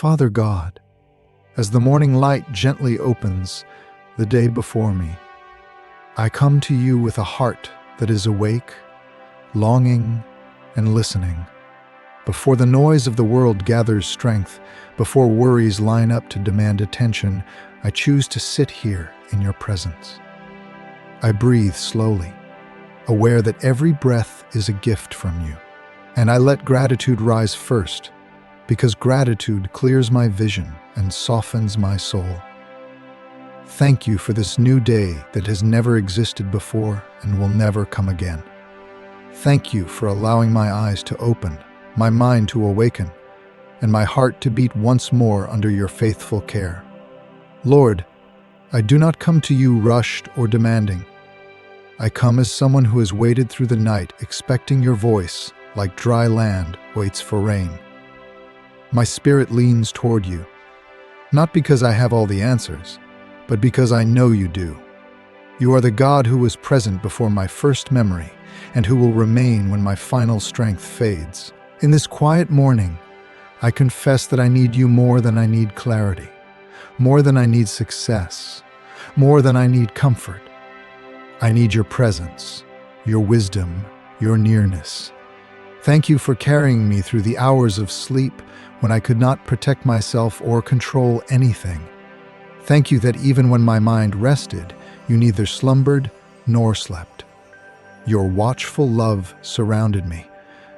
Father God, as the morning light gently opens the day before me, I come to you with a heart that is awake, longing, and listening. Before the noise of the world gathers strength, before worries line up to demand attention, I choose to sit here in your presence. I breathe slowly, aware that every breath is a gift from you. And I let gratitude rise first, because gratitude clears my vision and softens my soul. Thank you for this new day that has never existed before and will never come again. Thank you for allowing my eyes to open, my mind to awaken, and my heart to beat once more under your faithful care. Lord, I do not come to you rushed or demanding. I come as someone who has waited through the night, expecting your voice, like dry land waits for rain. My spirit leans toward you, not because I have all the answers, but because I know you do. You are the God who was present before my first memory and who will remain when my final strength fades. In this quiet morning, I confess that I need you more than I need clarity, more than I need success, more than I need comfort. I need your presence, your wisdom, your nearness. Thank you for carrying me through the hours of sleep when I could not protect myself or control anything. Thank you that even when my mind rested, you neither slumbered nor slept. Your watchful love surrounded me,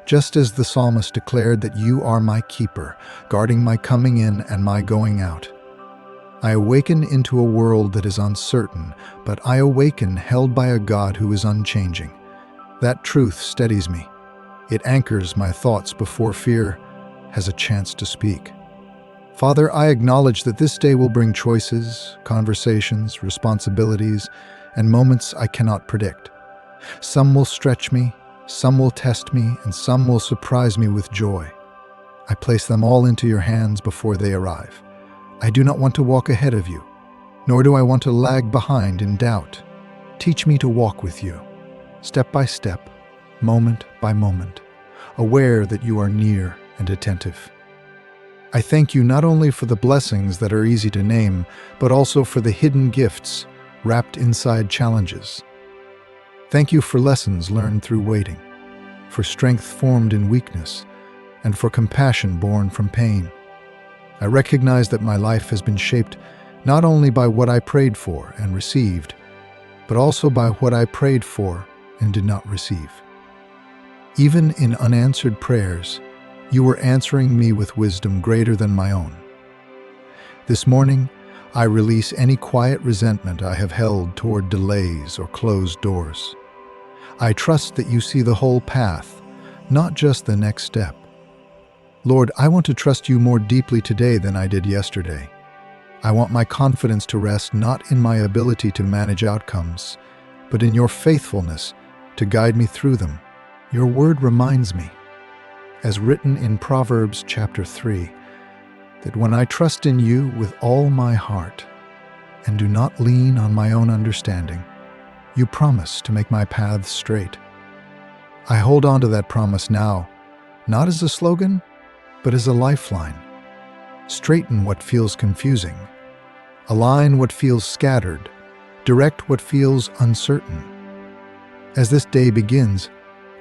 just as the psalmist declared that you are my keeper, guarding my coming in and my going out. I awaken into a world that is uncertain, but I awaken held by a God who is unchanging. That truth steadies me. It anchors my thoughts before fear has a chance to speak. Father, I acknowledge that this day will bring choices, conversations, responsibilities, and moments I cannot predict. Some will stretch me, some will test me, and some will surprise me with joy. I place them all into your hands before they arrive. I do not want to walk ahead of you, nor do I want to lag behind in doubt. Teach me to walk with you, step by step, moment by moment, aware that you are near and attentive. I thank you not only for the blessings that are easy to name, but also for the hidden gifts wrapped inside challenges. Thank you for lessons learned through waiting, for strength formed in weakness, and for compassion born from pain. I recognize that my life has been shaped not only by what I prayed for and received, but also by what I prayed for and did not receive. Even in unanswered prayers, you were answering me with wisdom greater than my own. This morning, I release any quiet resentment I have held toward delays or closed doors. I trust that you see the whole path, not just the next step. Lord, I want to trust you more deeply today than I did yesterday. I want my confidence to rest not in my ability to manage outcomes, but in your faithfulness to guide me through them. Your word reminds me, as written in Proverbs chapter 3, that when I trust in you with all my heart and do not lean on my own understanding, you promise to make my paths straight. I hold on to that promise now, not as a slogan, but as a lifeline. Straighten what feels confusing, align what feels scattered, direct what feels uncertain. As this day begins,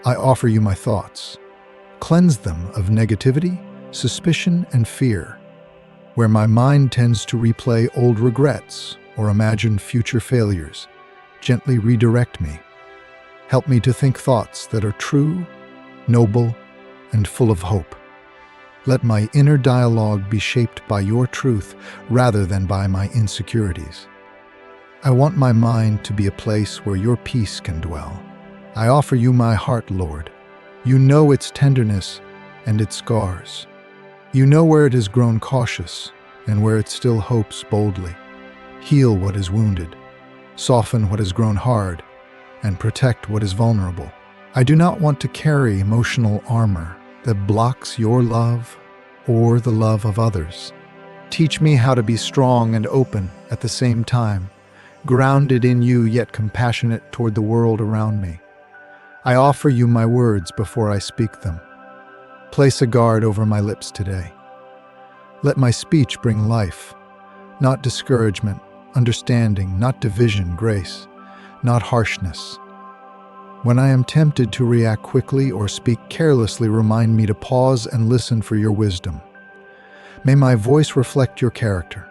I offer you my thoughts. Cleanse them of negativity, suspicion, and fear. Where my mind tends to replay old regrets or imagine future failures, gently redirect me. Help me to think thoughts that are true, noble, and full of hope. Let my inner dialogue be shaped by your truth rather than by my insecurities. I want my mind to be a place where your peace can dwell. I offer you my heart, Lord. You know its tenderness and its scars. You know where it has grown cautious and where it still hopes boldly. Heal what is wounded, soften what has grown hard, and protect what is vulnerable. I do not want to carry emotional armor that blocks your love or the love of others. Teach me how to be strong and open at the same time, grounded in you yet compassionate toward the world around me. I offer you my words before I speak them. Place a guard over my lips today. Let my speech bring life, not discouragement, understanding, not division, grace, not harshness. When I am tempted to react quickly or speak carelessly, remind me to pause and listen for your wisdom. May my voice reflect your character,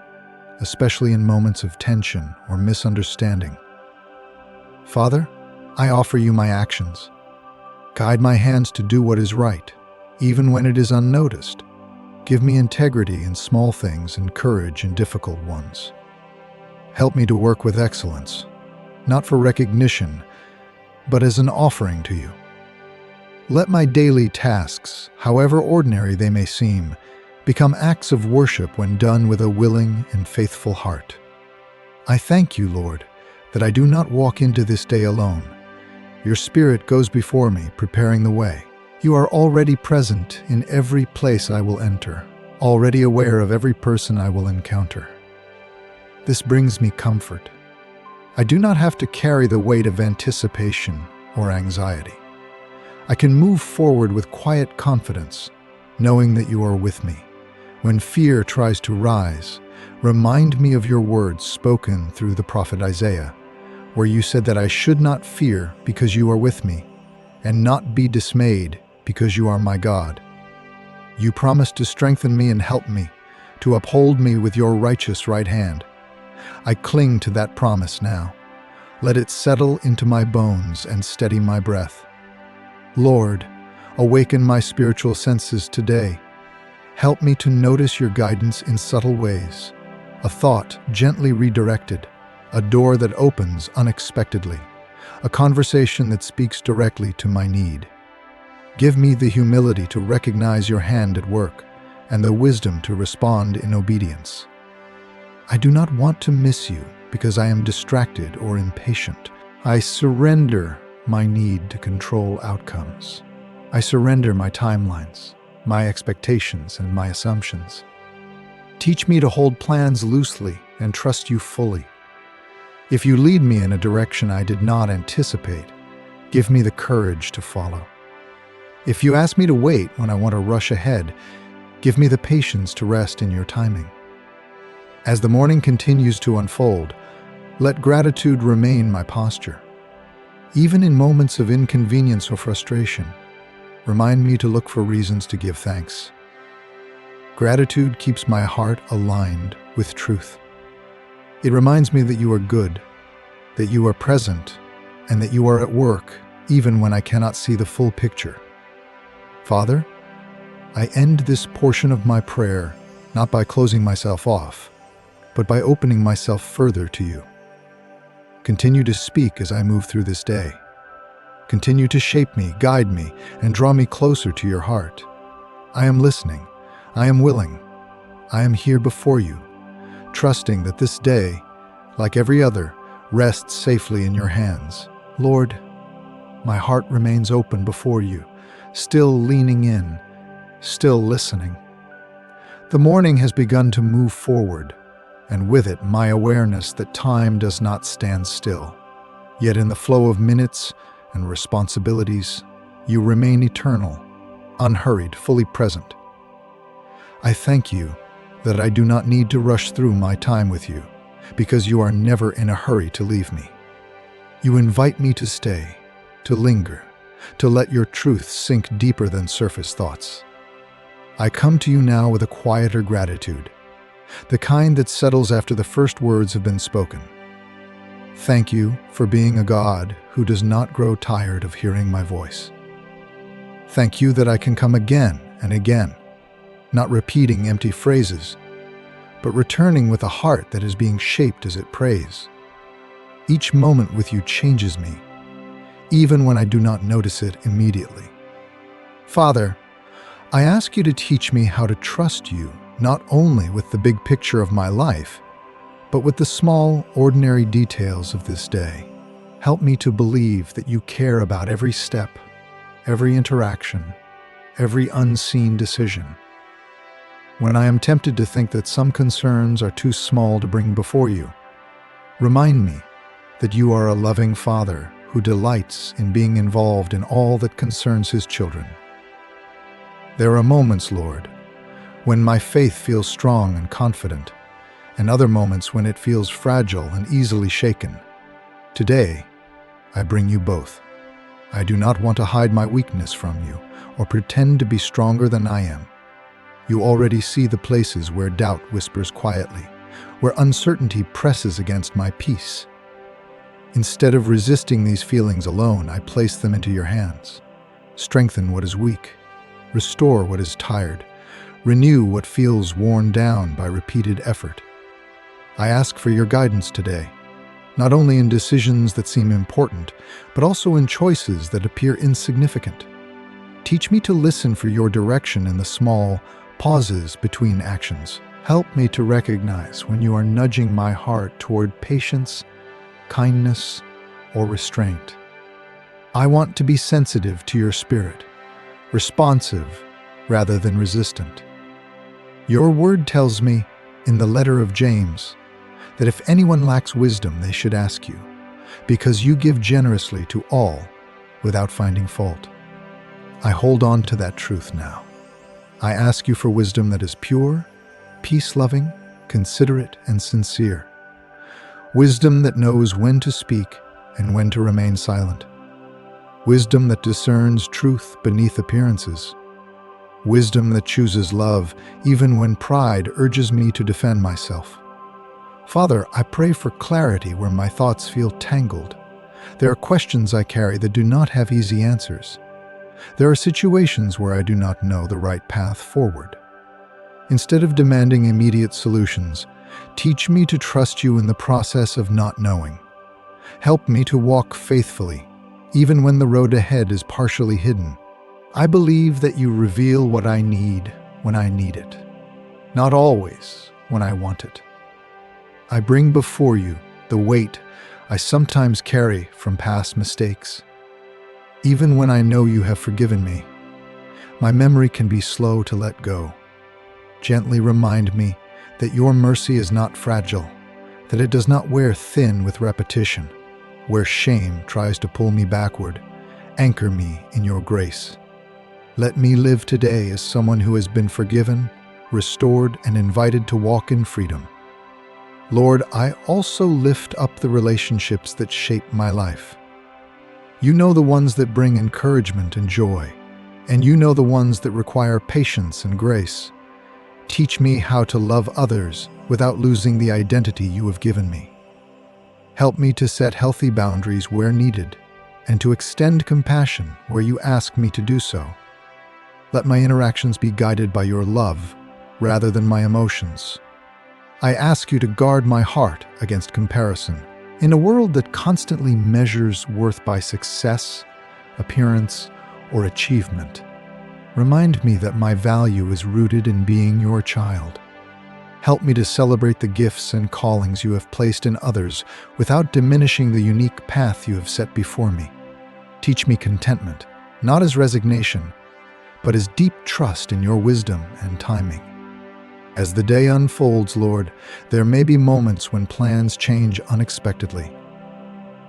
especially in moments of tension or misunderstanding. Father, I offer you my actions. Guide my hands to do what is right, even when it is unnoticed. Give me integrity in small things and courage in difficult ones. Help me to work with excellence, not for recognition, but as an offering to you. Let my daily tasks, however ordinary they may seem, become acts of worship when done with a willing and faithful heart. I thank you, Lord, that I do not walk into this day alone. Your Spirit goes before me, preparing the way. You are already present in every place I will enter, already aware of every person I will encounter. This brings me comfort. I do not have to carry the weight of anticipation or anxiety. I can move forward with quiet confidence, knowing that you are with me. When fear tries to rise, remind me of your words spoken through the prophet Isaiah, where you said that I should not fear because you are with me, and not be dismayed because you are my God. You promised to strengthen me and help me, to uphold me with your righteous right hand. I cling to that promise now. Let it settle into my bones and steady my breath. Lord, awaken my spiritual senses today. Help me to notice your guidance in subtle ways. A thought gently redirected, a door that opens unexpectedly, a conversation that speaks directly to my need. Give me the humility to recognize your hand at work and the wisdom to respond in obedience. I do not want to miss you because I am distracted or impatient. I surrender my need to control outcomes. I surrender my timelines, my expectations, and my assumptions. Teach me to hold plans loosely and trust you fully. If you lead me in a direction I did not anticipate, give me the courage to follow. If you ask me to wait when I want to rush ahead, give me the patience to rest in your timing. As the morning continues to unfold, let gratitude remain my posture. Even in moments of inconvenience or frustration, remind me to look for reasons to give thanks. Gratitude keeps my heart aligned with truth. It reminds me that you are good, that you are present, and that you are at work even when I cannot see the full picture. Father, I end this portion of my prayer not by closing myself off, but by opening myself further to you. Continue to speak as I move through this day. Continue to shape me, guide me, and draw me closer to your heart. I am listening. I am willing. I am here before you, trusting that this day, like every other, rests safely in your hands. Lord, my heart remains open before you, still leaning in, still listening. The morning has begun to move forward, and with it my awareness that time does not stand still. Yet in the flow of minutes and responsibilities, you remain eternal, unhurried, fully present. I thank you that I do not need to rush through my time with you, because you are never in a hurry to leave me. You invite me to stay, to linger, to let your truth sink deeper than surface thoughts. I come to you now with a quieter gratitude, the kind that settles after the first words have been spoken. Thank you for being a God who does not grow tired of hearing my voice. Thank you that I can come again and again, not repeating empty phrases, but returning with a heart that is being shaped as it prays. Each moment with you changes me, even when I do not notice it immediately. Father, I ask you to teach me how to trust you, not only with the big picture of my life, but with the small, ordinary details of this day. Help me to believe that you care about every step, every interaction, every unseen decision. When I am tempted to think that some concerns are too small to bring before you, remind me that you are a loving Father who delights in being involved in all that concerns his children. There are moments, Lord, when my faith feels strong and confident, and other moments when it feels fragile and easily shaken. Today, I bring you both. I do not want to hide my weakness from you or pretend to be stronger than I am. You already see the places where doubt whispers quietly, where uncertainty presses against my peace. Instead of resisting these feelings alone, I place them into your hands. Strengthen what is weak, restore what is tired, renew what feels worn down by repeated effort. I ask for your guidance today, not only in decisions that seem important, but also in choices that appear insignificant. Teach me to listen for your direction in the small pauses between actions. Help me to recognize when you are nudging my heart toward patience, kindness, or restraint. I want to be sensitive to your spirit, responsive rather than resistant. Your word tells me, in the letter of James, that if anyone lacks wisdom, they should ask you, because you give generously to all without finding fault. I hold on to that truth now. I ask you for wisdom that is pure, peace-loving, considerate, and sincere. Wisdom that knows when to speak and when to remain silent. Wisdom that discerns truth beneath appearances. Wisdom that chooses love even when pride urges me to defend myself. Father, I pray for clarity where my thoughts feel tangled. There are questions I carry that do not have easy answers. There are situations where I do not know the right path forward. Instead of demanding immediate solutions, teach me to trust you in the process of not knowing. Help me to walk faithfully, even when the road ahead is partially hidden. I believe that you reveal what I need when I need it, not always when I want it. I bring before you the weight I sometimes carry from past mistakes. Even when I know you have forgiven me, my memory can be slow to let go. Gently remind me that your mercy is not fragile, that it does not wear thin with repetition. Where shame tries to pull me backward, anchor me in your grace. Let me live today as someone who has been forgiven, restored, and invited to walk in freedom. Lord, I also lift up the relationships that shape my life. You know the ones that bring encouragement and joy, and you know the ones that require patience and grace. Teach me how to love others without losing the identity you have given me. Help me to set healthy boundaries where needed, and to extend compassion where you ask me to do so. Let my interactions be guided by your love rather than my emotions. I ask you to guard my heart against comparison. In a world that constantly measures worth by success, appearance, or achievement, remind me that my value is rooted in being your child. Help me to celebrate the gifts and callings you have placed in others without diminishing the unique path you have set before me. Teach me contentment, not as resignation, but as deep trust in your wisdom and timing. As the day unfolds, Lord, there may be moments when plans change unexpectedly.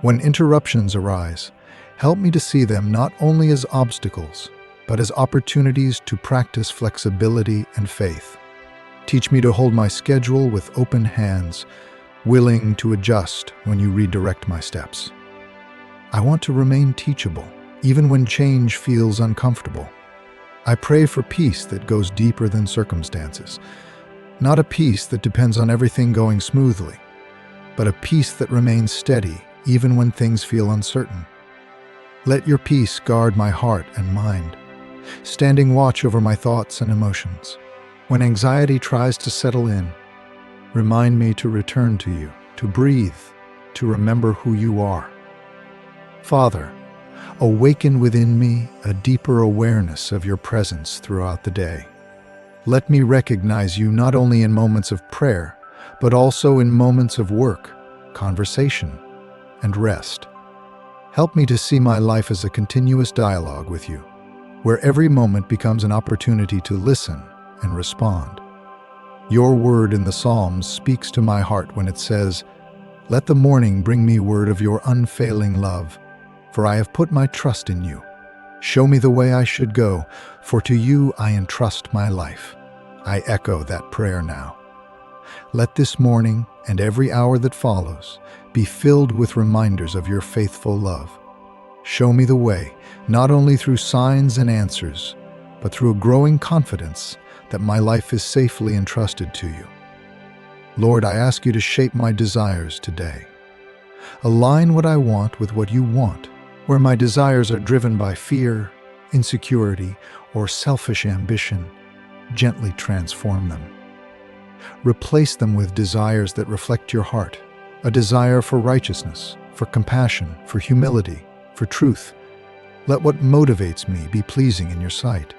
When interruptions arise, help me to see them not only as obstacles, but as opportunities to practice flexibility and faith. Teach me to hold my schedule with open hands, willing to adjust when you redirect my steps. I want to remain teachable, even when change feels uncomfortable. I pray for peace that goes deeper than circumstances. Not a peace that depends on everything going smoothly, but a peace that remains steady even when things feel uncertain. Let your peace guard my heart and mind, standing watch over my thoughts and emotions. When anxiety tries to settle in, remind me to return to you, to breathe, to remember who you are. Father, awaken within me a deeper awareness of your presence throughout the day. Let me recognize you not only in moments of prayer, but also in moments of work, conversation, and rest. Help me to see my life as a continuous dialogue with you, where every moment becomes an opportunity to listen and respond. Your word in the Psalms speaks to my heart when it says, "Let the morning bring me word of your unfailing love, for I have put my trust in you. Show me the way I should go, for to you I entrust my life." I echo that prayer now. Let this morning and every hour that follows be filled with reminders of your faithful love. Show me the way, not only through signs and answers, but through a growing confidence that my life is safely entrusted to you. Lord, I ask you to shape my desires today. Align what I want with what you want. Where my desires are driven by fear, insecurity, or selfish ambition, gently transform them. Replace them with desires that reflect your heart, a desire for righteousness, for compassion, for humility, for truth. Let what motivates me be pleasing in your sight.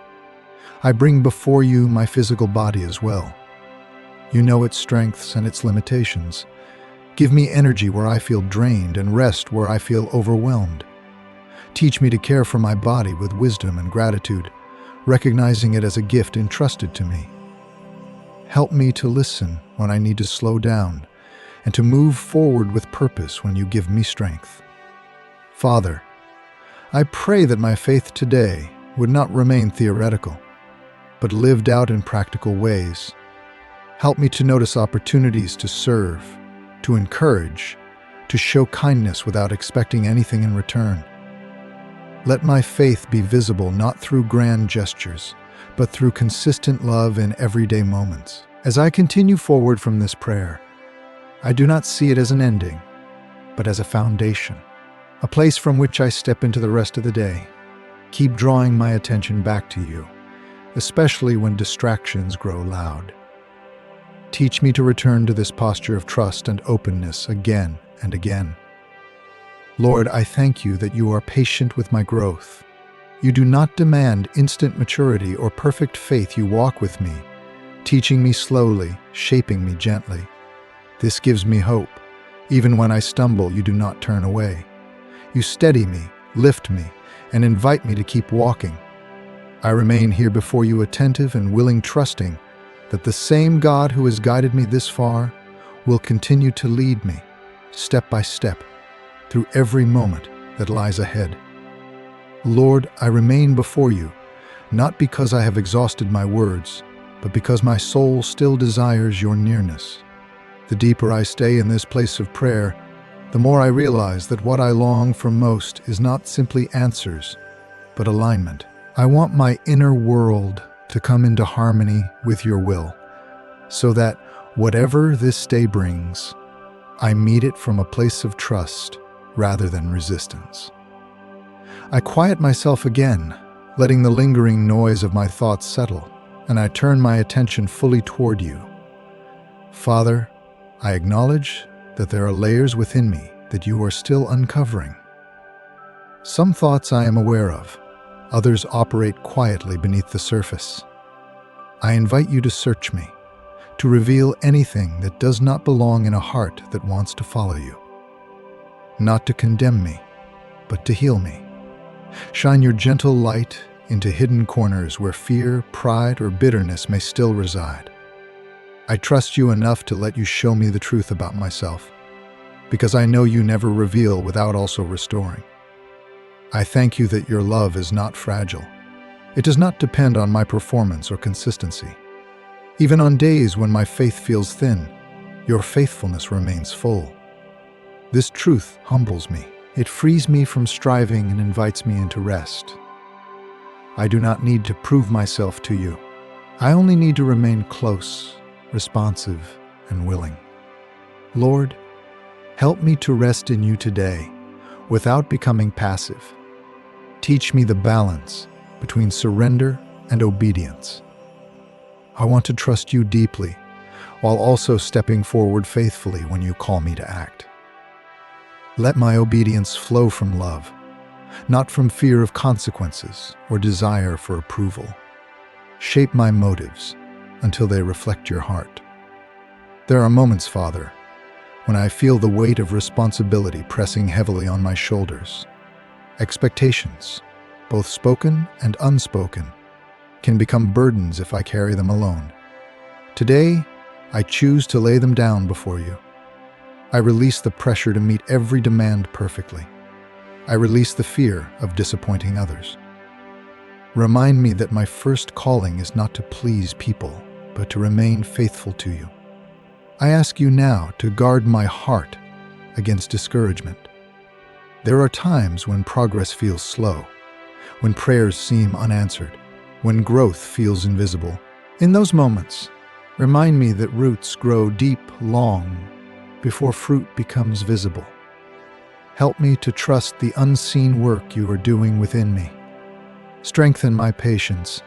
I bring before you my physical body as well. You know its strengths and its limitations. Give me energy where I feel drained and rest where I feel overwhelmed. Teach me to care for my body with wisdom and gratitude, recognizing it as a gift entrusted to me. Help me to listen when I need to slow down and to move forward with purpose when you give me strength. Father, I pray that my faith today would not remain theoretical, but lived out in practical ways. Help me to notice opportunities to serve, to encourage, to show kindness without expecting anything in return. Let my faith be visible not through grand gestures, but through consistent love in everyday moments. As I continue forward from this prayer, I do not see it as an ending, but as a foundation, a place from which I step into the rest of the day. Keep drawing my attention back to you, especially when distractions grow loud. Teach me to return to this posture of trust and openness again and again. Lord, I thank you that you are patient with my growth. You do not demand instant maturity or perfect faith. You walk with me, teaching me slowly, shaping me gently. This gives me hope. Even when I stumble, you do not turn away. You steady me, lift me, and invite me to keep walking. I remain here before you attentive and willing, trusting that the same God who has guided me this far will continue to lead me, step by step, through every moment that lies ahead. Lord, I remain before you, not because I have exhausted my words, but because my soul still desires your nearness. The deeper I stay in this place of prayer, the more I realize that what I long for most is not simply answers, but alignment. I want my inner world to come into harmony with your will, so that whatever this day brings, I meet it from a place of trust rather than resistance. I quiet myself again, letting the lingering noise of my thoughts settle, and I turn my attention fully toward you. Father, I acknowledge that there are layers within me that you are still uncovering. Some thoughts I am aware of, others operate quietly beneath the surface. I invite you to search me, to reveal anything that does not belong in a heart that wants to follow you. Not to condemn me, but to heal me. Shine your gentle light into hidden corners where fear, pride, or bitterness may still reside. I trust you enough to let you show me the truth about myself, because I know you never reveal without also restoring. I thank you that your love is not fragile. It does not depend on my performance or consistency. Even on days when my faith feels thin, your faithfulness remains full. This truth humbles me. It frees me from striving and invites me into rest. I do not need to prove myself to you. I only need to remain close, responsive, and willing. Lord, help me to rest in you today without becoming passive. Teach me the balance between surrender and obedience. I want to trust you deeply while also stepping forward faithfully when you call me to act. Let my obedience flow from love, not from fear of consequences or desire for approval. Shape my motives until they reflect your heart. There are moments, Father, when I feel the weight of responsibility pressing heavily on my shoulders. Expectations, both spoken and unspoken, can become burdens if I carry them alone. Today, I choose to lay them down before you. I release the pressure to meet every demand perfectly. I release the fear of disappointing others. Remind me that my first calling is not to please people, but to remain faithful to you. I ask you now to guard my heart against discouragement. There are times when progress feels slow, when prayers seem unanswered, when growth feels invisible. In those moments, remind me that roots grow deep long before fruit becomes visible. Help me to trust the unseen work you are doing within me. Strengthen my patience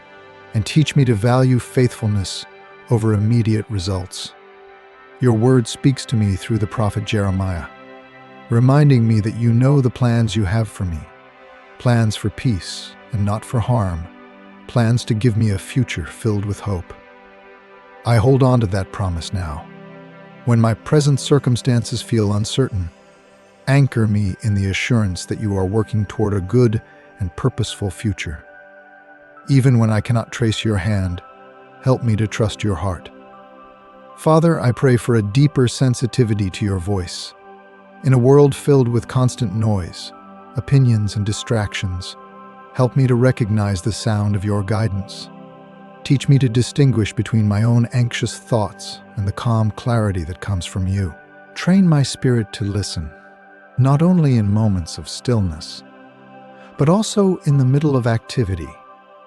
and teach me to value faithfulness over immediate results. Your word speaks to me through the prophet Jeremiah, reminding me that you know the plans you have for me, plans for peace and not for harm, plans to give me a future filled with hope. I hold on to that promise now. When my present circumstances feel uncertain, anchor me in the assurance that you are working toward a good and purposeful future. Even when I cannot trace your hand, help me to trust your heart. Father, I pray for a deeper sensitivity to your voice. In a world filled with constant noise, opinions, and distractions, help me to recognize the sound of your guidance. Teach me to distinguish between my own anxious thoughts and the calm clarity that comes from you. Train my spirit to listen, not only in moments of stillness, but also in the middle of activity.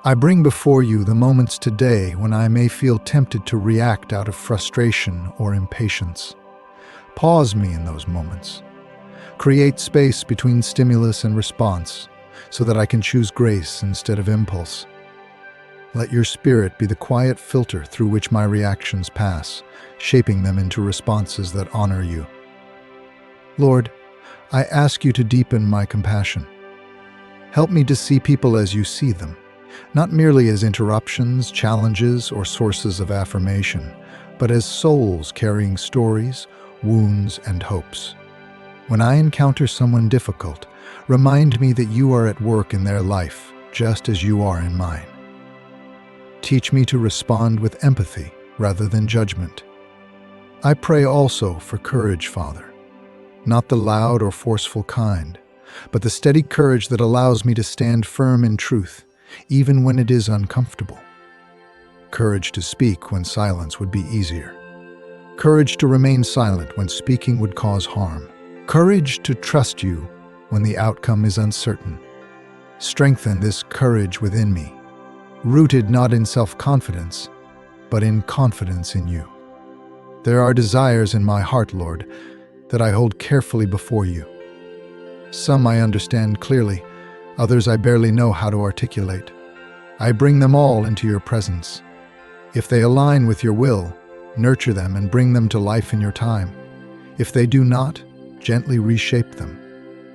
I bring before you the moments today when I may feel tempted to react out of frustration or impatience. Pause me in those moments. Create space between stimulus and response so that I can choose grace instead of impulse. Let your spirit be the quiet filter through which my reactions pass, shaping them into responses that honor you. Lord, I ask you to deepen my compassion. Help me to see people as you see them, not merely as interruptions, challenges, or sources of affirmation, but as souls carrying stories, wounds, and hopes. When I encounter someone difficult, remind me that you are at work in their life, just as you are in mine. Teach me to respond with empathy rather than judgment. I pray also for courage, Father, not the loud or forceful kind, but the steady courage that allows me to stand firm in truth, even when it is uncomfortable. Courage to speak when silence would be easier. Courage to remain silent when speaking would cause harm. Courage to trust you when the outcome is uncertain. Strengthen this courage within me, rooted not in self-confidence, but in confidence in you. There are desires in my heart, Lord, that I hold carefully before you. Some I understand clearly, others I barely know how to articulate. I bring them all into your presence. If they align with your will, nurture them and bring them to life in your time. If they do not, gently reshape them.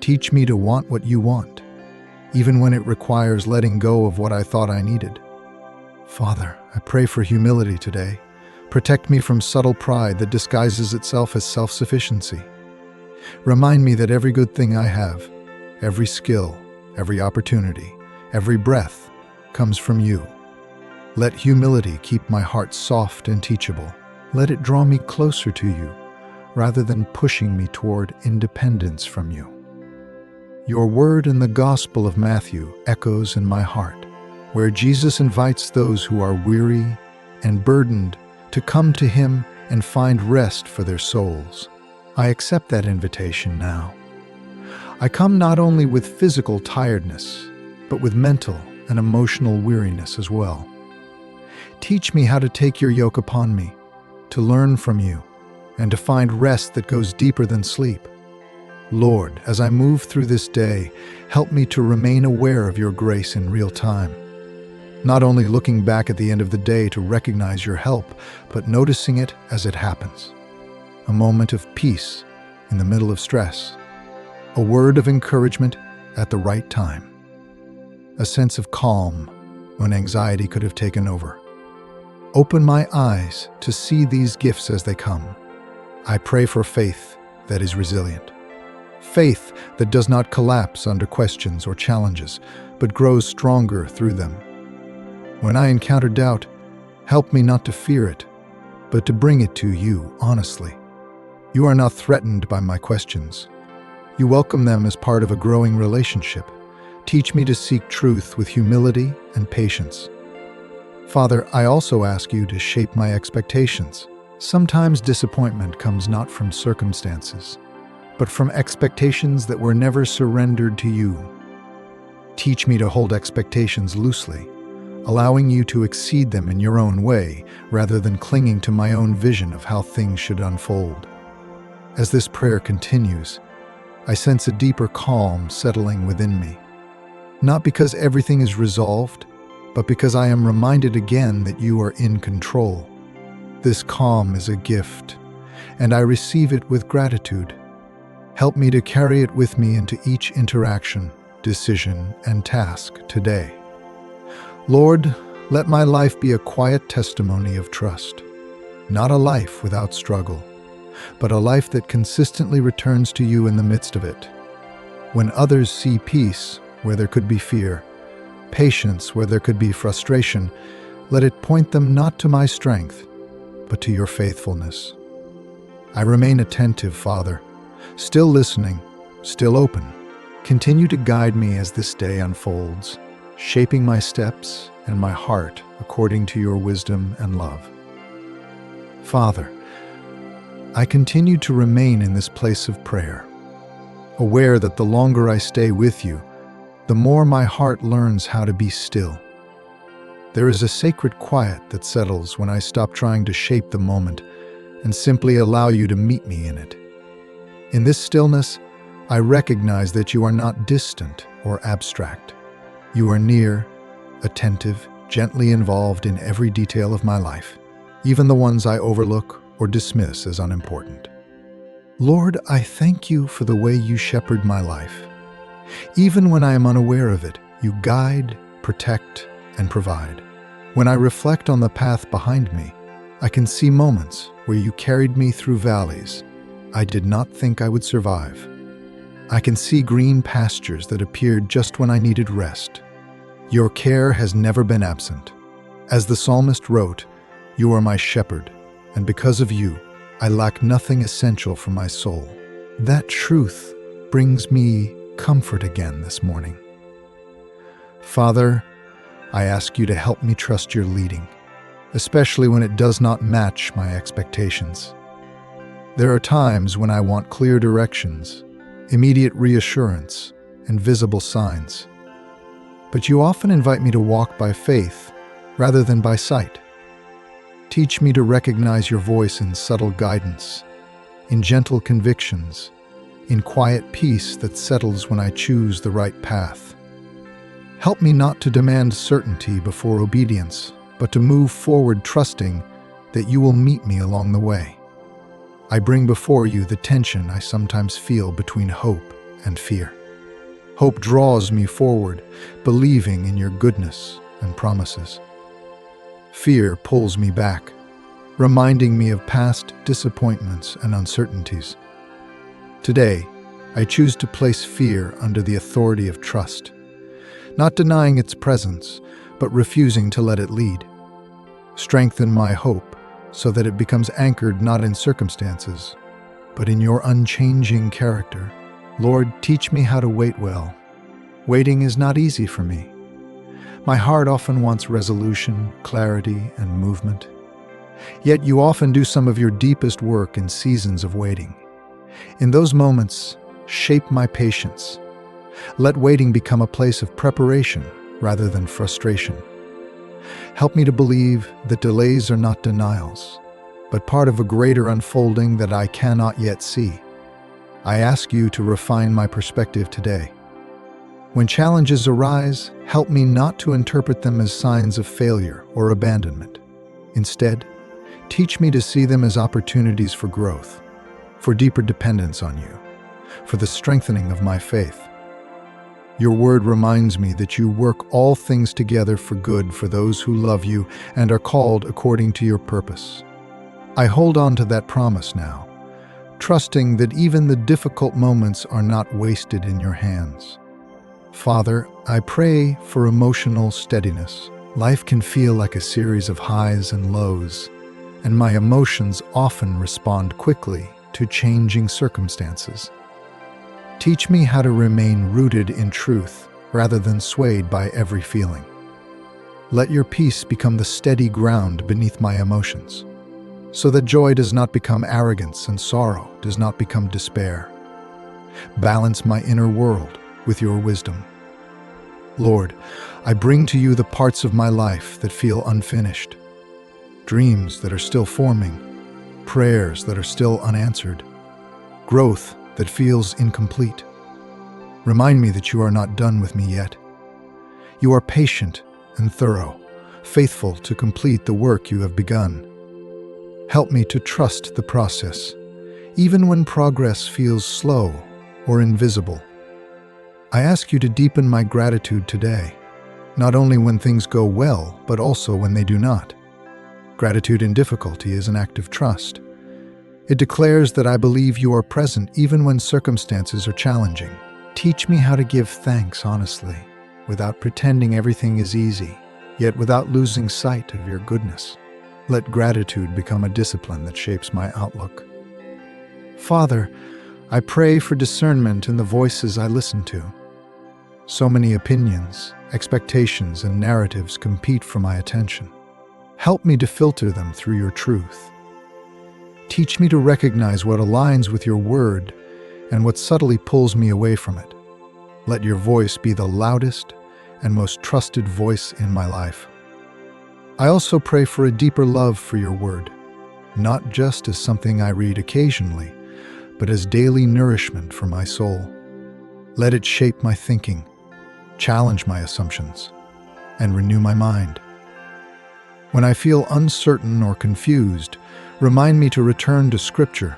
Teach me to want what you want, even when it requires letting go of what I thought I needed. Father, I pray for humility today. Protect me from subtle pride that disguises itself as self-sufficiency. Remind me that every good thing I have, every skill, every opportunity, every breath, comes from you. Let humility keep my heart soft and teachable. Let it draw me closer to you, rather than pushing me toward independence from you. Your word in the Gospel of Matthew echoes in my heart, where Jesus invites those who are weary and burdened to come to him and find rest for their souls. I accept that invitation now. I come not only with physical tiredness, but with mental and emotional weariness as well. Teach me how to take your yoke upon me, to learn from you, and to find rest that goes deeper than sleep. Lord, as I move through this day, help me to remain aware of your grace in real time. Not only looking back at the end of the day to recognize your help, but noticing it as it happens. A moment of peace in the middle of stress. A word of encouragement at the right time. A sense of calm when anxiety could have taken over. Open my eyes to see these gifts as they come. I pray for faith that is resilient. Faith that does not collapse under questions or challenges, but grows stronger through them. When I encounter doubt, help me not to fear it, but to bring it to you honestly. You are not threatened by my questions. You welcome them as part of a growing relationship. Teach me to seek truth with humility and patience. Father, I also ask you to shape my expectations. Sometimes disappointment comes not from circumstances, but from expectations that were never surrendered to you. Teach me to hold expectations loosely, allowing you to exceed them in your own way rather than clinging to my own vision of how things should unfold. As this prayer continues, I sense a deeper calm settling within me. Not because everything is resolved, but because I am reminded again that you are in control. This calm is a gift, and I receive it with gratitude. Help me to carry it with me into each interaction, decision, and task today. Lord, let my life be a quiet testimony of trust. Not a life without struggle, but a life that consistently returns to you in the midst of it. When others see peace where there could be fear, patience where there could be frustration, let it point them not to my strength, but to your faithfulness. I remain attentive, Father, still listening, still open. Continue to guide me as this day unfolds, shaping my steps and my heart according to your wisdom and love. Father, I continue to remain in this place of prayer, aware that the longer I stay with you, the more my heart learns how to be still. There is a sacred quiet that settles when I stop trying to shape the moment and simply allow you to meet me in it. In this stillness, I recognize that you are not distant or abstract. You are near, attentive, gently involved in every detail of my life, even the ones I overlook or dismiss as unimportant. Lord, I thank you for the way you shepherd my life. Even when I am unaware of it, you guide, protect, and provide. When I reflect on the path behind me, I can see moments where you carried me through valleys I did not think I would survive. I can see green pastures that appeared just when I needed rest. Your care has never been absent. As the psalmist wrote, you are my shepherd, and because of you, I lack nothing essential for my soul. That truth brings me comfort again this morning. Father, I ask you to help me trust your leading, especially when it does not match my expectations. There are times when I want clear directions, immediate reassurance, and visible signs. But you often invite me to walk by faith rather than by sight. Teach me to recognize your voice in subtle guidance, in gentle convictions, in quiet peace that settles when I choose the right path. Help me not to demand certainty before obedience, but to move forward trusting that you will meet me along the way. I bring before you the tension I sometimes feel between hope and fear. Hope draws me forward, believing in your goodness and promises. Fear pulls me back, reminding me of past disappointments and uncertainties. Today, I choose to place fear under the authority of trust, not denying its presence, but refusing to let it lead. Strengthen my hope so that it becomes anchored not in circumstances, but in your unchanging character. Lord, teach me how to wait well. Waiting is not easy for me. My heart often wants resolution, clarity, and movement. Yet you often do some of your deepest work in seasons of waiting. In those moments, shape my patience. Let waiting become a place of preparation rather than frustration. Help me to believe that delays are not denials, but part of a greater unfolding that I cannot yet see. I ask you to refine my perspective today. When challenges arise, help me not to interpret them as signs of failure or abandonment. Instead, teach me to see them as opportunities for growth, for deeper dependence on you, for the strengthening of my faith. Your word reminds me that you work all things together for good for those who love you and are called according to your purpose. I hold on to that promise now, trusting that even the difficult moments are not wasted in your hands. Father, I pray for emotional steadiness. Life can feel like a series of highs and lows, and my emotions often respond quickly to changing circumstances. Teach me how to remain rooted in truth rather than swayed by every feeling. Let your peace become the steady ground beneath my emotions, so that joy does not become arrogance and sorrow does not become despair. Balance my inner world with your wisdom. Lord, I bring to you the parts of my life that feel unfinished, dreams that are still forming, prayers that are still unanswered, growth that feels incomplete. Remind me that you are not done with me yet. You are patient and thorough, faithful to complete the work you have begun. Help me to trust the process, even when progress feels slow or invisible. I ask you to deepen my gratitude today, not only when things go well, but also when they do not. Gratitude in difficulty is an act of trust. It declares that I believe you are present even when circumstances are challenging. Teach me how to give thanks honestly, without pretending everything is easy, yet without losing sight of your goodness. Let gratitude become a discipline that shapes my outlook. Father, I pray for discernment in the voices I listen to. So many opinions, expectations, and narratives compete for my attention. Help me to filter them through your truth. Teach me to recognize what aligns with your word and what subtly pulls me away from it. Let your voice be the loudest and most trusted voice in my life. I also pray for a deeper love for your word, not just as something I read occasionally, but as daily nourishment for my soul. Let it shape my thinking, challenge my assumptions, and renew my mind. When I feel uncertain or confused, remind me to return to Scripture,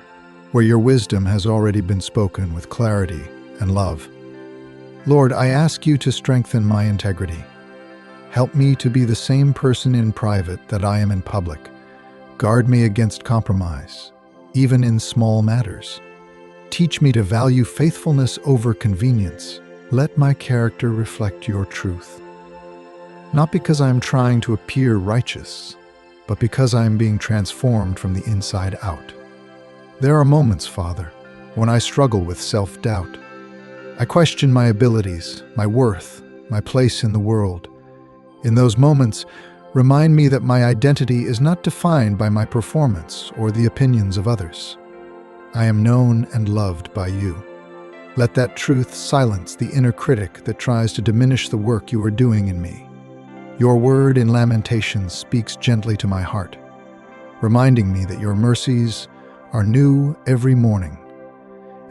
where your wisdom has already been spoken with clarity and love. Lord, I ask you to strengthen my integrity. Help me to be the same person in private that I am in public. Guard me against compromise, even in small matters. Teach me to value faithfulness over convenience. Let my character reflect your truth. Not because I am trying to appear righteous, but because I am being transformed from the inside out. There are moments, Father, when I struggle with self-doubt. I question my abilities, my worth, my place in the world. In those moments, remind me that my identity is not defined by my performance or the opinions of others. I am known and loved by you. Let that truth silence the inner critic that tries to diminish the work you are doing in me. Your word in Lamentations speaks gently to my heart, reminding me that your mercies are new every morning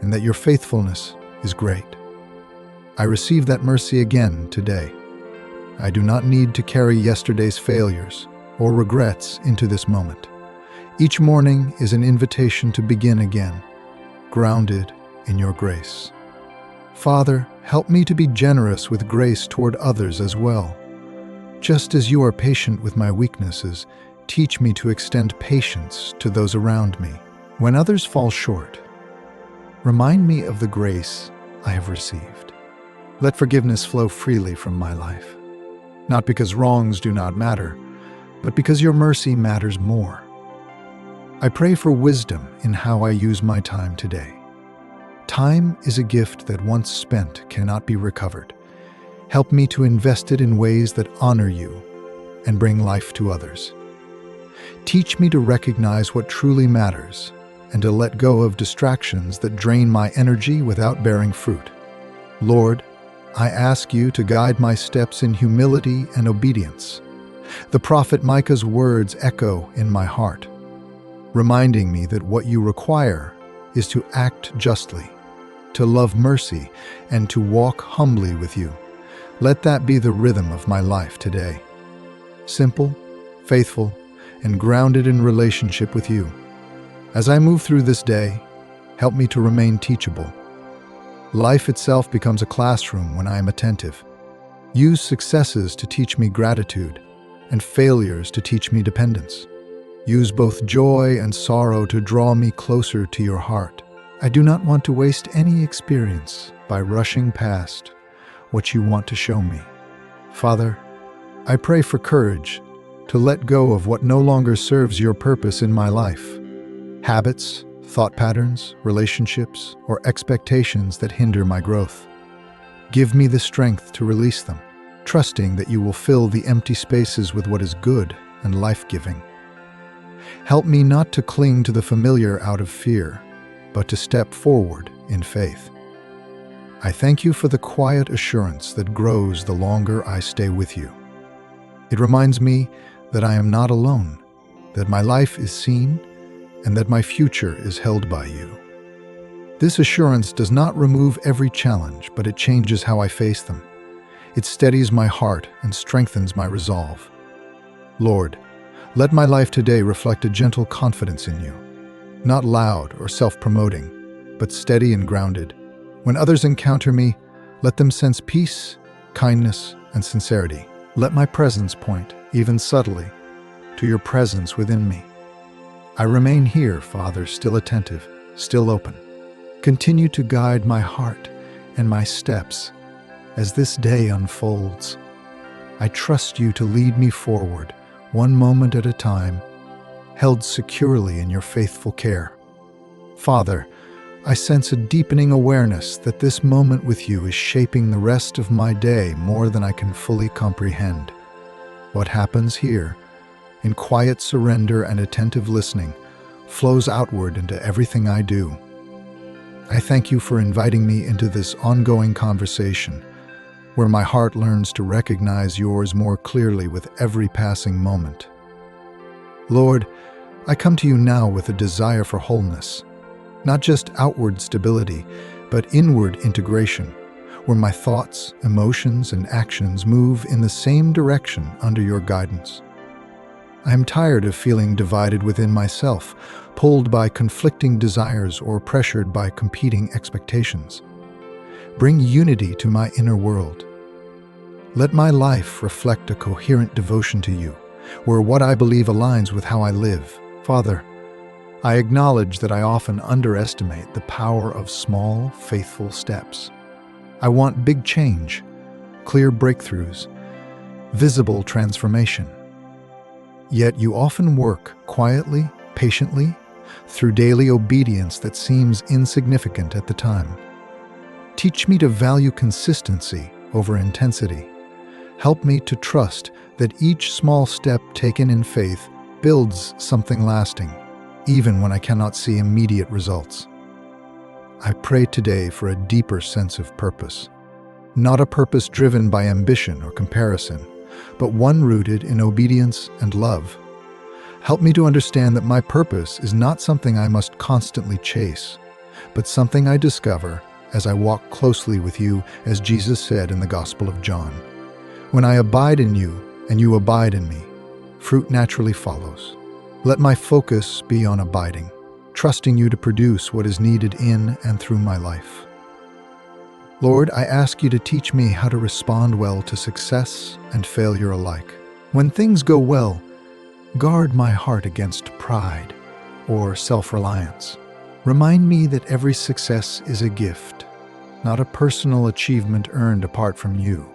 and that your faithfulness is great. I receive that mercy again today. I do not need to carry yesterday's failures or regrets into this moment. Each morning is an invitation to begin again, grounded in your grace. Father, help me to be generous with grace toward others as well. Just as you are patient with my weaknesses, teach me to extend patience to those around me. When others fall short, remind me of the grace I have received. Let forgiveness flow freely from my life. Not because wrongs do not matter, but because your mercy matters more. I pray for wisdom in how I use my time today. Time is a gift that once spent cannot be recovered. Help me to invest it in ways that honor you and bring life to others. Teach me to recognize what truly matters and to let go of distractions that drain my energy without bearing fruit. Lord, I ask you to guide my steps in humility and obedience. The prophet Micah's words echo in my heart, reminding me that what you require is to act justly, to love mercy, and to walk humbly with you. Let that be the rhythm of my life today. Simple, faithful, and grounded in relationship with you. As I move through this day, help me to remain teachable. Life itself becomes a classroom when I am attentive. Use successes to teach me gratitude and failures to teach me dependence. Use both joy and sorrow to draw me closer to your heart. I do not want to waste any experience by rushing past what you want to show me. Father, I pray for courage to let go of what no longer serves your purpose in my life. Habits, thought patterns, relationships, or expectations that hinder my growth. Give me the strength to release them, trusting that you will fill the empty spaces with what is good and life-giving. Help me not to cling to the familiar out of fear, but to step forward in faith. I thank you for the quiet assurance that grows the longer I stay with you. It reminds me that I am not alone, that my life is seen, and that my future is held by you. This assurance does not remove every challenge, but it changes how I face them. It steadies my heart and strengthens my resolve. Lord, let my life today reflect a gentle confidence in you, not loud or self-promoting, but steady and grounded. When others encounter me, let them sense peace, kindness, and sincerity. Let my presence point, even subtly, to your presence within me. I remain here, Father, still attentive, still open. Continue to guide my heart and my steps as this day unfolds. I trust you to lead me forward, one moment at a time, held securely in your faithful care. Father, I sense a deepening awareness that this moment with you is shaping the rest of my day more than I can fully comprehend. What happens here, in quiet surrender and attentive listening, flows outward into everything I do. I thank you for inviting me into this ongoing conversation, where my heart learns to recognize yours more clearly with every passing moment. Lord, I come to you now with a desire for wholeness, not just outward stability, but inward integration, where my thoughts, emotions, and actions move in the same direction under your guidance. I am tired of feeling divided within myself, pulled by conflicting desires or pressured by competing expectations. Bring unity to my inner world. Let my life reflect a coherent devotion to you, where what I believe aligns with how I live. Father, I acknowledge that I often underestimate the power of small, faithful steps. I want big change, clear breakthroughs, visible transformation. Yet you often work quietly, patiently, through daily obedience that seems insignificant at the time. Teach me to value consistency over intensity. Help me to trust that each small step taken in faith builds something lasting, even when I cannot see immediate results. I pray today for a deeper sense of purpose, not a purpose driven by ambition or comparison, but one rooted in obedience and love. Help me to understand that my purpose is not something I must constantly chase, but something I discover as I walk closely with you, as Jesus said in the Gospel of John. When I abide in you and you abide in me, fruit naturally follows. Let my focus be on abiding, trusting you to produce what is needed in and through my life. Lord, I ask you to teach me how to respond well to success and failure alike. When things go well, guard my heart against pride or self-reliance. Remind me that every success is a gift, not a personal achievement earned apart from you.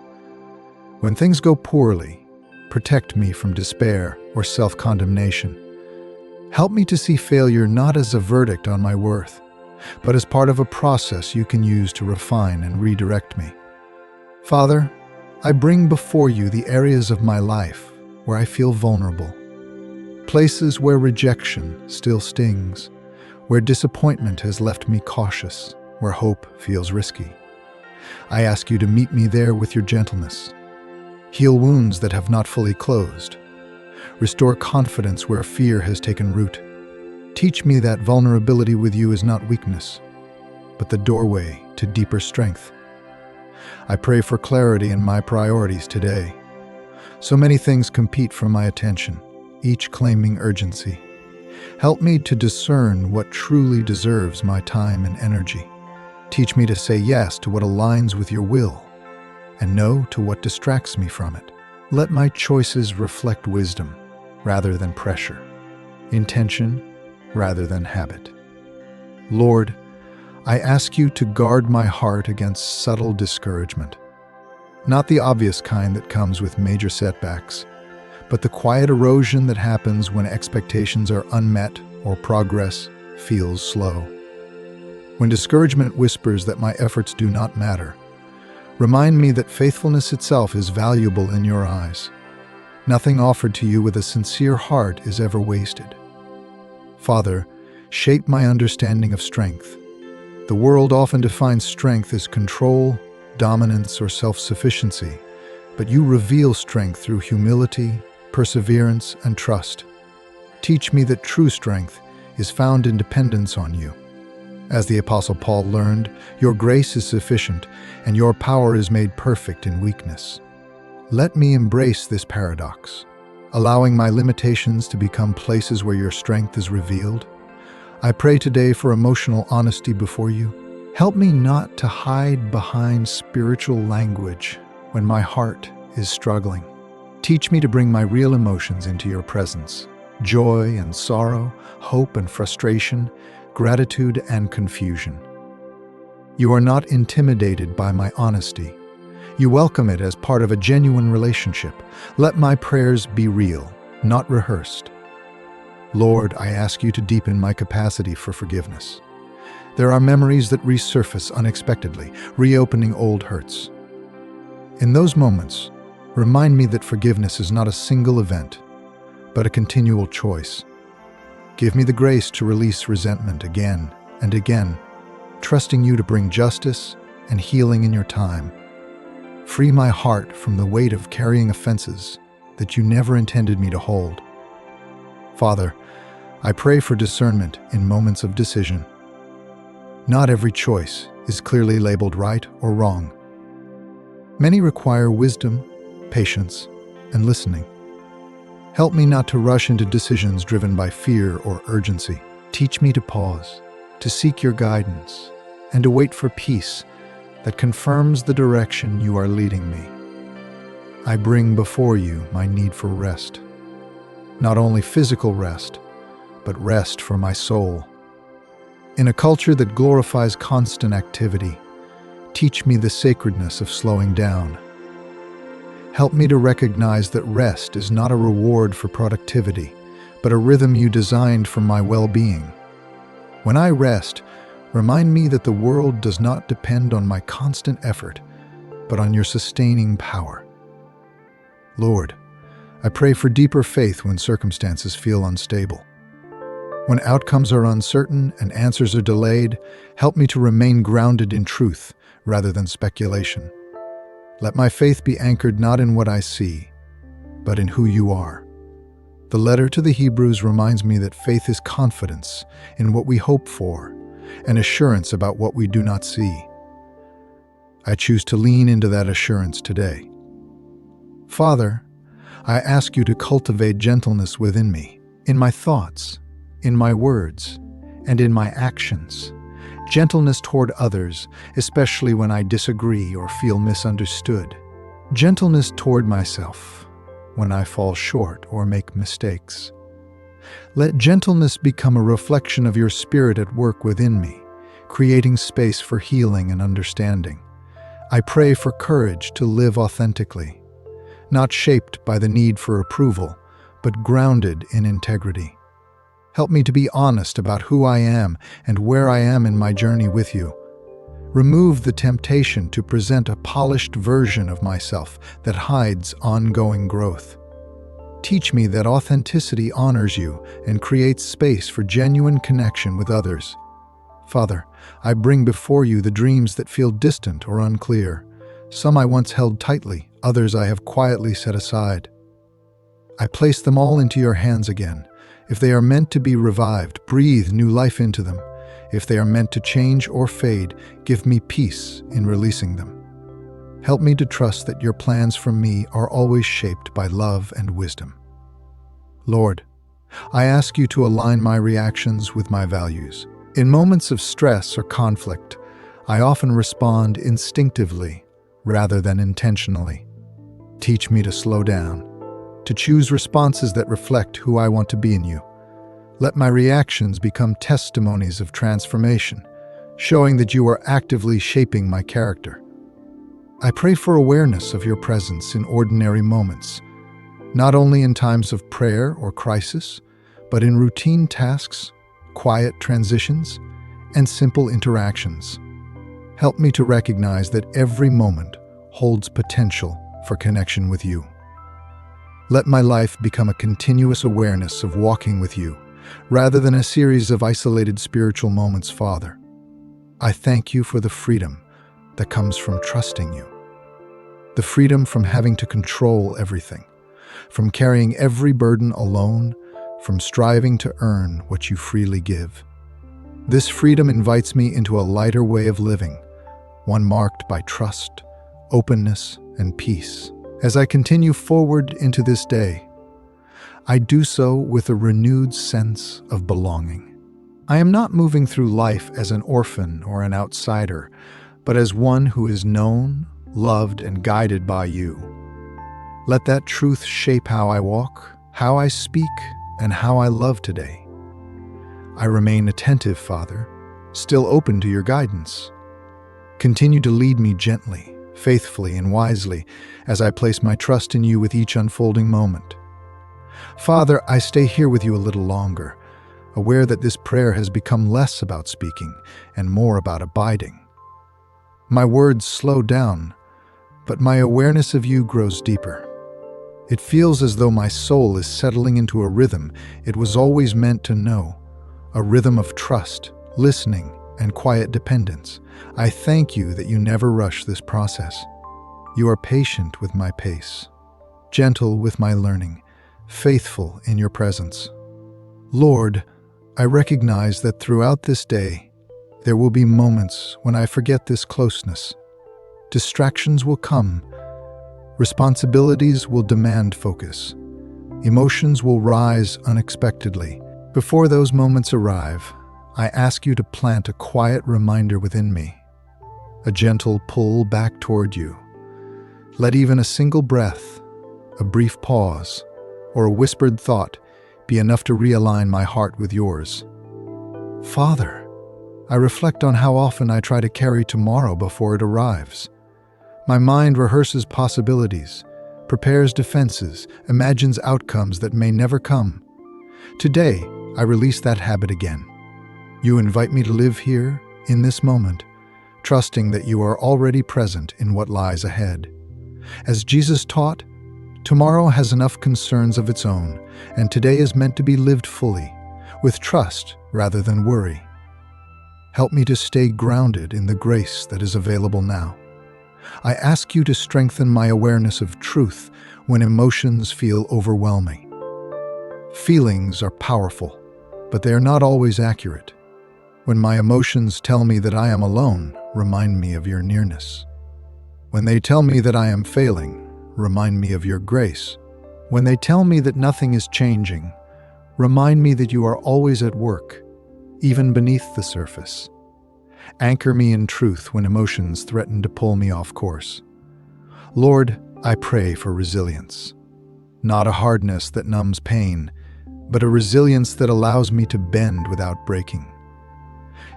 When things go poorly, protect me from despair or self-condemnation. Help me to see failure not as a verdict on my worth, but as part of a process you can use to refine and redirect me. Father, I bring before you the areas of my life where I feel vulnerable, places where rejection still stings, where disappointment has left me cautious, where hope feels risky. I ask you to meet me there with your gentleness. Heal wounds that have not fully closed. Restore confidence where fear has taken root. Teach me that vulnerability with you is not weakness, but the doorway to deeper strength. I pray for clarity in my priorities today. So many things compete for my attention, each claiming urgency. Help me to discern what truly deserves my time and energy. Teach me to say yes to what aligns with your will and no to what distracts me from it. Let my choices reflect wisdom rather than pressure, intention rather than habit. Lord, I ask you to guard my heart against subtle discouragement, not the obvious kind that comes with major setbacks, but the quiet erosion that happens when expectations are unmet or progress feels slow. When discouragement whispers that my efforts do not matter, Remind me that faithfulness itself is valuable in your eyes. Nothing offered to you with a sincere heart is ever wasted. Father, shape my understanding of strength. The world often defines strength as control, dominance, or self-sufficiency, but you reveal strength through humility, perseverance, and trust. Teach me that true strength is found in dependence on you. As the Apostle Paul learned, your grace is sufficient, and your power is made perfect in weakness. Let me embrace this paradox, allowing my limitations to become places where your strength is revealed. I pray today for emotional honesty before you. Help me not to hide behind spiritual language when my heart is struggling. Teach me to bring my real emotions into your presence: joy and sorrow, hope and frustration, gratitude and confusion. You are not intimidated by my honesty. You welcome it as part of a genuine relationship. Let my prayers be real, not rehearsed. Lord, I ask you to deepen my capacity for forgiveness. There are memories that resurface unexpectedly, reopening old hurts. In those moments, remind me that forgiveness is not a single event, but a continual choice. Give me the grace to release resentment again and again, trusting you to bring justice and healing in your time. Free my heart from the weight of carrying offenses that you never intended me to hold. Father, I pray for discernment in moments of decision. Not every choice is clearly labeled right or wrong. Many require wisdom, patience, and listening. Help me not to rush into decisions driven by fear or urgency. Teach me to pause, to seek your guidance, and to wait for peace that confirms the direction you are leading me. I bring before you my need for rest. Not only physical rest, but rest for my soul. In a culture that glorifies constant activity, teach me the sacredness of slowing down. Help me to recognize that rest is not a reward for productivity, but a rhythm you designed for my well-being. When I rest, remind me that the world does not depend on my constant effort, but on your sustaining power. Lord, I pray for deeper faith when circumstances feel unstable. When outcomes are uncertain and answers are delayed, help me to remain grounded in truth rather than speculation. Let my faith be anchored not in what I see, but in who you are. The letter to the Hebrews reminds me that faith is confidence in what we hope for and assurance about what we do not see. I choose to lean into that assurance today. Father, I ask you to cultivate gentleness within me, in my thoughts, in my words, and in my actions. Gentleness toward others, especially when I disagree or feel misunderstood. Gentleness toward myself, when I fall short or make mistakes. Let gentleness become a reflection of your Spirit at work within me, creating space for healing and understanding. I pray for courage to live authentically, not shaped by the need for approval, but grounded in integrity. Help me to be honest about who I am and where I am in my journey with you. Remove the temptation to present a polished version of myself that hides ongoing growth. Teach me that authenticity honors you and creates space for genuine connection with others. Father, I bring before you the dreams that feel distant or unclear. Some I once held tightly, others I have quietly set aside. I place them all into your hands again. If they are meant to be revived, breathe new life into them. If they are meant to change or fade, give me peace in releasing them. Help me to trust that your plans for me are always shaped by love and wisdom. Lord, I ask you to align my reactions with my values. In moments of stress or conflict, I often respond instinctively rather than intentionally. Teach me to slow down, to choose responses that reflect who I want to be in you. Let my reactions become testimonies of transformation, showing that you are actively shaping my character. I pray for awareness of your presence in ordinary moments, not only in times of prayer or crisis, but in routine tasks, quiet transitions, and simple interactions. Help me to recognize that every moment holds potential for connection with you. Let my life become a continuous awareness of walking with you, rather than a series of isolated spiritual moments, Father. I thank you for the freedom that comes from trusting you. The freedom from having to control everything, from carrying every burden alone, from striving to earn what you freely give. This freedom invites me into a lighter way of living, one marked by trust, openness, and peace. As I continue forward into this day, I do so with a renewed sense of belonging. I am not moving through life as an orphan or an outsider, but as one who is known, loved, and guided by you. Let that truth shape how I walk, how I speak, and how I love today. I remain attentive, Father, still open to your guidance. Continue to lead me gently, faithfully, and wisely as I place my trust in you with each unfolding moment. Father, I stay here with you a little longer, aware that this prayer has become less about speaking and more about abiding. My words slow down, but my awareness of you grows deeper. It feels as though my soul is settling into a rhythm it was always meant to know, a rhythm of trust, listening, and quiet dependence. I thank you that you never rush this process. You are patient with my pace, gentle with my learning, faithful in your presence. Lord, I recognize that throughout this day, there will be moments when I forget this closeness. Distractions will come. Responsibilities will demand focus. Emotions will rise unexpectedly. Before those moments arrive, I ask you to plant a quiet reminder within me, a gentle pull back toward you. Let even a single breath, a brief pause, or a whispered thought be enough to realign my heart with yours. Father, I reflect on how often I try to carry tomorrow before it arrives. My mind rehearses possibilities, prepares defenses, imagines outcomes that may never come. Today, I release that habit again. You invite me to live here, in this moment, trusting that you are already present in what lies ahead. As Jesus taught, tomorrow has enough concerns of its own, and today is meant to be lived fully, with trust rather than worry. Help me to stay grounded in the grace that is available now. I ask you to strengthen my awareness of truth when emotions feel overwhelming. Feelings are powerful, but they are not always accurate. When my emotions tell me that I am alone, remind me of your nearness. When they tell me that I am failing, remind me of your grace. When they tell me that nothing is changing, remind me that you are always at work, even beneath the surface. Anchor me in truth when emotions threaten to pull me off course. Lord, I pray for resilience. Not a hardness that numbs pain, but a resilience that allows me to bend without breaking.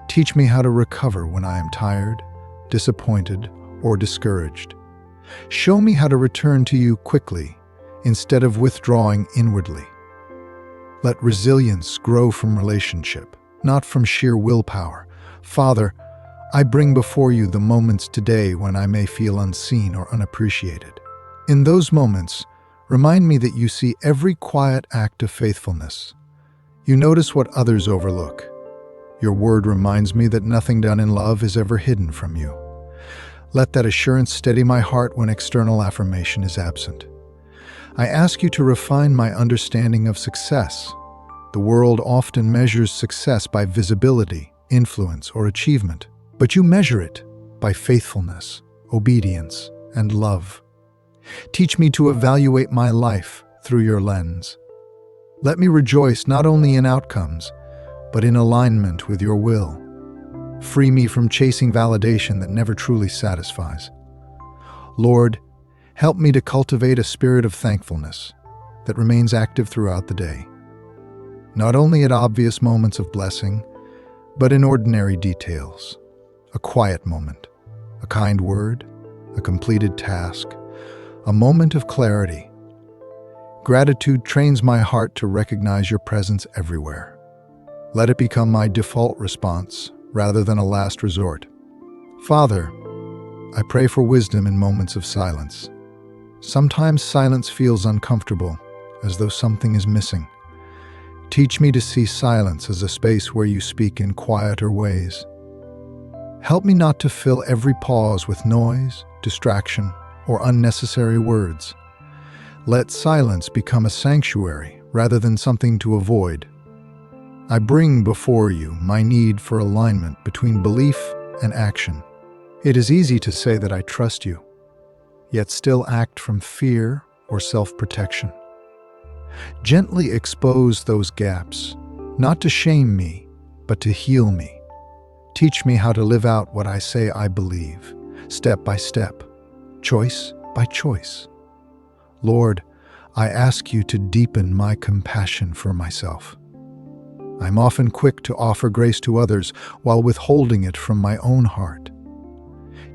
Teach me how to recover when I am tired, disappointed, or discouraged. Show me how to return to you quickly instead of withdrawing inwardly. Let resilience grow from relationship, not from sheer willpower. Father, I bring before you the moments today when I may feel unseen or unappreciated. In those moments, remind me that you see every quiet act of faithfulness. You notice what others overlook. Your word reminds me that nothing done in love is ever hidden from you. Let that assurance steady my heart when external affirmation is absent. I ask you to refine my understanding of success. The world often measures success by visibility, influence, or achievement, but you measure it by faithfulness, obedience, and love. Teach me to evaluate my life through your lens. Let me rejoice not only in outcomes, but in alignment with your will. Free me from chasing validation that never truly satisfies. Lord, help me to cultivate a spirit of thankfulness that remains active throughout the day. Not only at obvious moments of blessing, but in ordinary details. A quiet moment, a kind word, a completed task, a moment of clarity. Gratitude trains my heart to recognize your presence everywhere. Let it become my default response rather than a last resort. Father, I pray for wisdom in moments of silence. Sometimes silence feels uncomfortable, as though something is missing. Teach me to see silence as a space where you speak in quieter ways. Help me not to fill every pause with noise, distraction, or unnecessary words. Let silence become a sanctuary rather than something to avoid. I bring before you my need for alignment between belief and action. It is easy to say that I trust you, yet still act from fear or self-protection. Gently expose those gaps, not to shame me, but to heal me. Teach me how to live out what I say I believe, step by step, choice by choice. Lord, I ask you to deepen my compassion for myself. I'm often quick to offer grace to others while withholding it from my own heart.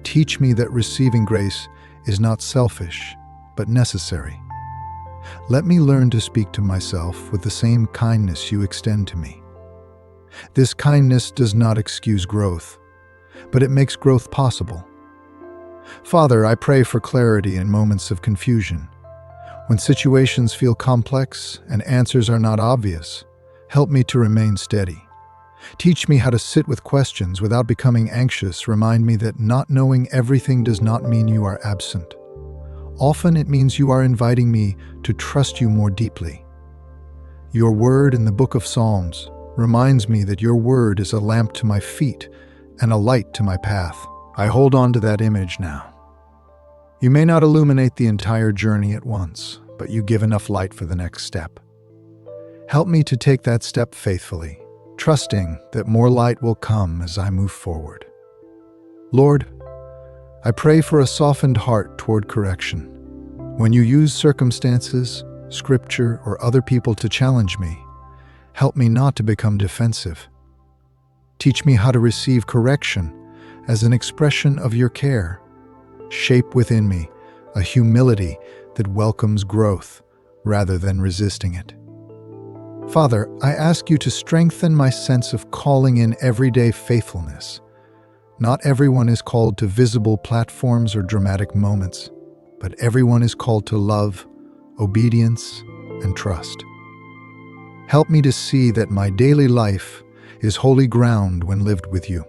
Teach me that receiving grace is not selfish, but necessary. Let me learn to speak to myself with the same kindness you extend to me. This kindness does not excuse growth, but it makes growth possible. Father, I pray for clarity in moments of confusion. When situations feel complex and answers are not obvious, help me to remain steady. Teach me how to sit with questions without becoming anxious. Remind me that not knowing everything does not mean you are absent. Often it means you are inviting me to trust you more deeply. Your word in the book of Psalms reminds me that your word is a lamp to my feet and a light to my path. I hold on to that image now. You may not illuminate the entire journey at once, but you give enough light for the next step. Help me to take that step faithfully, trusting that more light will come as I move forward. Lord, I pray for a softened heart toward correction. When you use circumstances, scripture, or other people to challenge me, help me not to become defensive. Teach me how to receive correction as an expression of your care. Shape within me a humility that welcomes growth rather than resisting it. Father, I ask you to strengthen my sense of calling in everyday faithfulness. Not everyone is called to visible platforms or dramatic moments, but everyone is called to love, obedience, and trust. Help me to see that my daily life is holy ground when lived with you.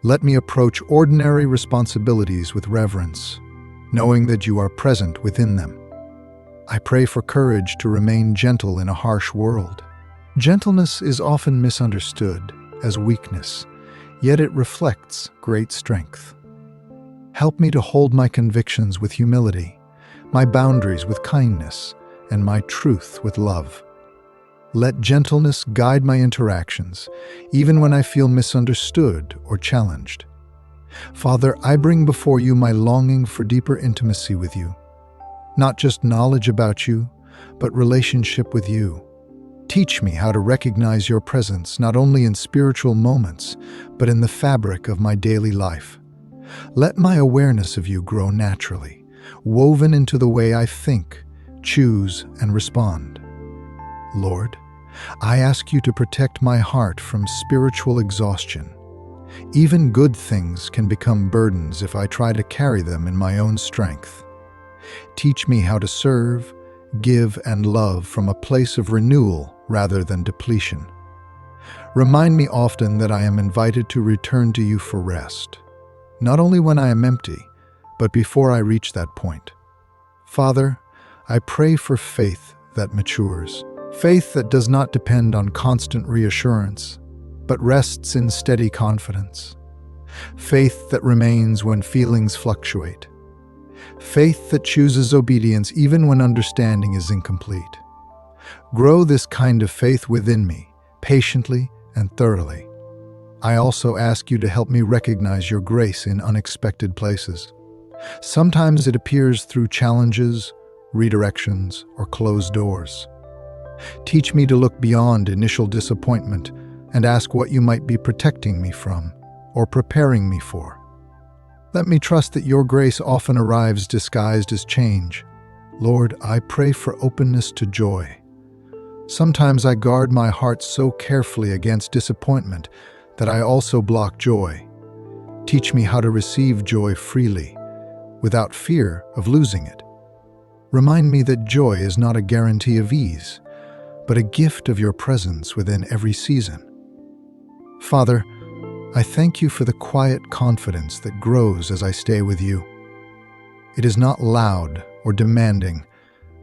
Let me approach ordinary responsibilities with reverence, knowing that you are present within them. I pray for courage to remain gentle in a harsh world. Gentleness is often misunderstood as weakness, yet it reflects great strength. Help me to hold my convictions with humility, my boundaries with kindness, and my truth with love. Let gentleness guide my interactions, even when I feel misunderstood or challenged. Father, I bring before you my longing for deeper intimacy with you. Not just knowledge about you, but relationship with you. Teach me how to recognize your presence not only in spiritual moments, but in the fabric of my daily life. Let my awareness of you grow naturally, woven into the way I think, choose, and respond. Lord, I ask you to protect my heart from spiritual exhaustion. Even good things can become burdens if I try to carry them in my own strength. Teach me how to serve, give, and love from a place of renewal rather than depletion. Remind me often that I am invited to return to you for rest, not only when I am empty, but before I reach that point. Father, I pray for faith that matures, faith that does not depend on constant reassurance, but rests in steady confidence, faith that remains when feelings fluctuate, faith that chooses obedience even when understanding is incomplete. Grow this kind of faith within me, patiently and thoroughly. I also ask you to help me recognize your grace in unexpected places. Sometimes it appears through challenges, redirections, or closed doors. Teach me to look beyond initial disappointment and ask what you might be protecting me from or preparing me for. Let me trust that your grace often arrives disguised as change. Lord, I pray for openness to joy. Sometimes I guard my heart so carefully against disappointment that I also block joy. Teach me how to receive joy freely, without fear of losing it. Remind me that joy is not a guarantee of ease, but a gift of your presence within every season. Father, I thank you for the quiet confidence that grows as I stay with you. It is not loud or demanding,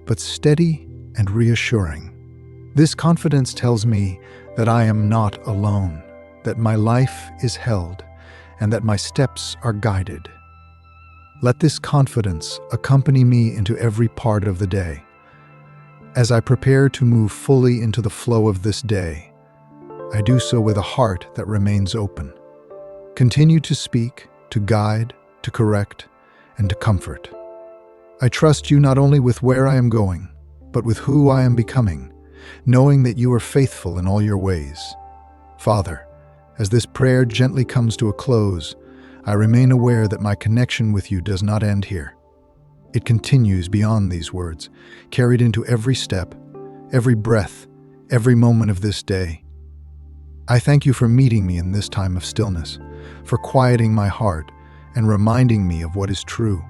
but steady and reassuring. This confidence tells me that I am not alone, that my life is held, and that my steps are guided. Let this confidence accompany me into every part of the day. As I prepare to move fully into the flow of this day, I do so with a heart that remains open. Continue to speak, to guide, to correct, and to comfort. I trust you not only with where I am going, but with who I am becoming, knowing that you are faithful in all your ways. Father, as this prayer gently comes to a close, I remain aware that my connection with you does not end here. It continues beyond these words, carried into every step, every breath, every moment of this day. I thank you for meeting me in this time of stillness, for quieting my heart and reminding me of what is true.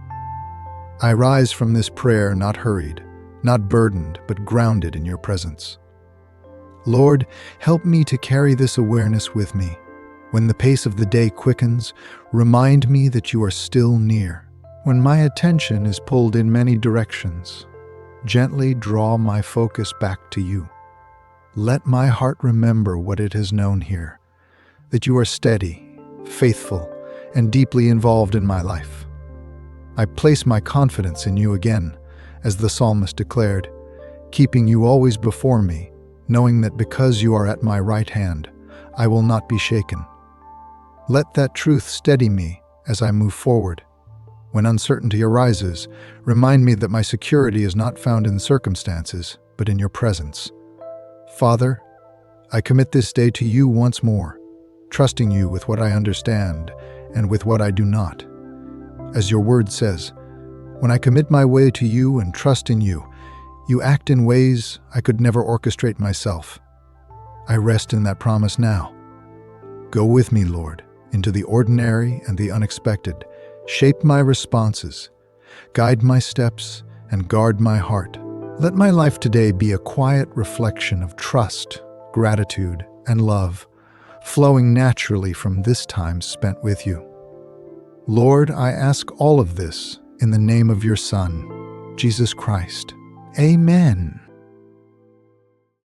I rise from this prayer not hurried, not burdened, but grounded in your presence. Lord, help me to carry this awareness with me. When the pace of the day quickens, remind me that you are still near. When my attention is pulled in many directions, gently draw my focus back to you. Let my heart remember what it has known here, that you are steady, faithful, and deeply involved in my life. I place my confidence in you again, as the psalmist declared, keeping you always before me, knowing that because you are at my right hand, I will not be shaken. Let that truth steady me as I move forward. When uncertainty arises, remind me that my security is not found in circumstances, but in your presence. Father, I commit this day to you once more, trusting you with what I understand and with what I do not. As your word says, when I commit my way to you and trust in you, you act in ways I could never orchestrate myself. I rest in that promise now. Go with me, Lord, into the ordinary and the unexpected. Shape my responses, guide my steps, and guard my heart. Let my life today be a quiet reflection of trust, gratitude, and love, flowing naturally from this time spent with you. Lord, I ask all of this in the name of your Son, Jesus Christ. Amen.